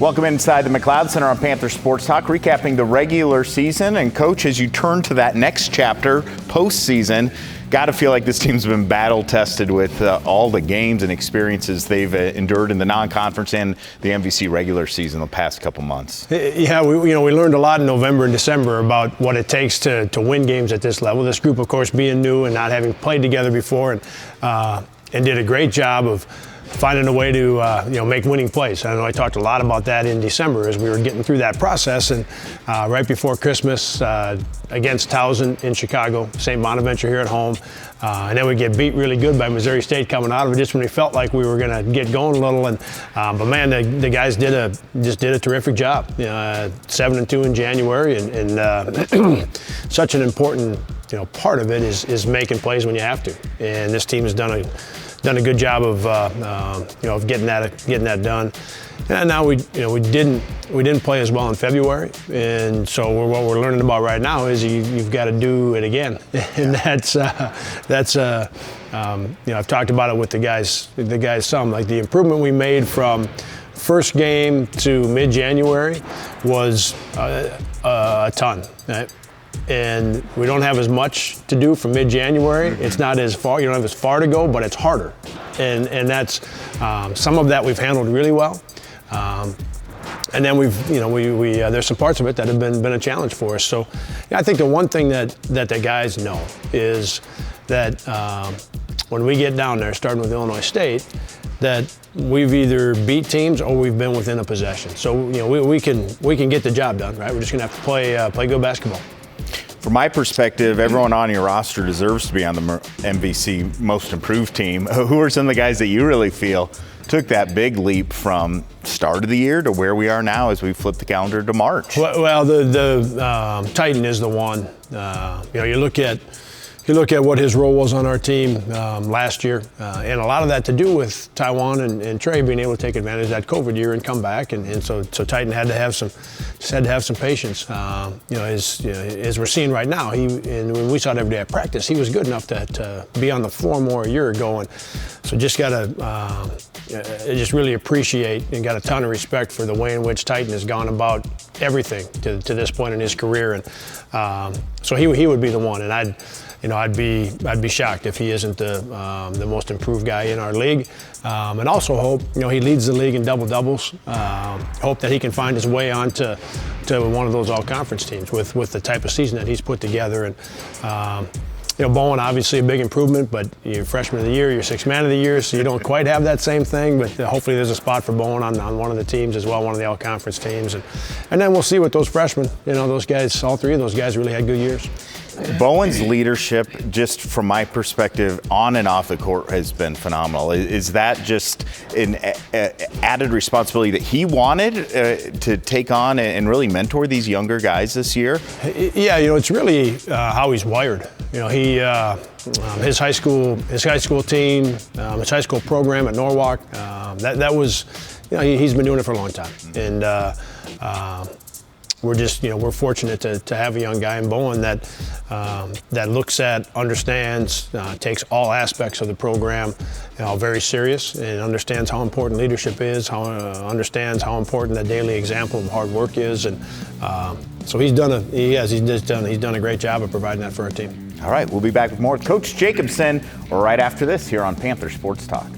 Welcome inside the McLeod Center on Panther Sports Talk, recapping the regular season. And Coach, as you turn to that next chapter, postseason, got to feel like this team's been battle tested with all the games and experiences they've endured in the non-conference and the MVC regular season the past couple months. Yeah, we learned a lot in November and December about what it takes to win games at this level. This group, of course, being new and not having played together before, and did a great job of finding a way to make winning plays. I know I talked a lot about that in December as we were getting through that process, and right before Christmas against Towson in Chicago, St. Bonaventure here at home, and then we get beat really good by Missouri State coming out of it just when we felt like we were going to get going a little. And but man, the guys did a terrific job. 7-2 in January, and such an important part of it is making plays when you have to. And this team has done a good job of getting that done. And now we didn't play as well in February, and so what we're learning about right now is you've got to do it again, and that's I've talked about it with the guys some, like the improvement we made from first game to mid-January was a ton. Right? And we don't have as much to do from mid-January. It's not as far, you don't have as far to go, but it's harder. And that's some of that we've handled really well. And then there's some parts of it that have been a challenge for us. So yeah, I think the one thing that the guys know is that when we get down there, starting with Illinois State, that we've either beat teams or we've been within a possession. So we can get the job done, right? We're just gonna have to play good basketball. From my perspective, everyone on your roster deserves to be on the MVC Most Improved team. Who are some of the guys that you really feel took that big leap from start of the year to where we are now as we flip the calendar to March? Well, the Titan is the one. You look at what his role was on our team last year, and a lot of that to do with Taiwan and Trey being able to take advantage of that COVID year and come back, and so Titan had to have some patience. As we're seeing right now, and when we saw it every day at practice, he was good enough to be on the floor more a year ago, and so just just really appreciate and got a ton of respect for the way in which Titan has gone about everything to this point in his career, and so he would be the one, and I'd be shocked if he isn't the most improved guy in our league, and also hope he leads the league in double doubles. Hope that he can find his way on to one of those all-conference teams with the type of season that he's put together. And Bowen, obviously a big improvement, but you're freshman of the year, you're sixth man of the year, so you don't quite have that same thing, but hopefully there's a spot for Bowen on one of the teams as well, one of the all-conference teams. And then we'll see what those freshmen, those guys, all three of those guys really had good years. Bowen's leadership, just from my perspective, on and off the court has been phenomenal. Is that just an added responsibility that he wanted to take on and really mentor these younger guys this year? Yeah, it's really how he's wired. His high school team, his high school program at Norwalk, that was, he's been doing it for a long time, and we're fortunate to have a young guy in Bowen that looks at, understands, takes all aspects of the program very serious, and understands how important leadership is, understands how important that daily example of hard work is, and so he's done a great job of providing that for our team. All right, we'll be back with more with Coach Jacobson right after this here on Panther Sports Talk.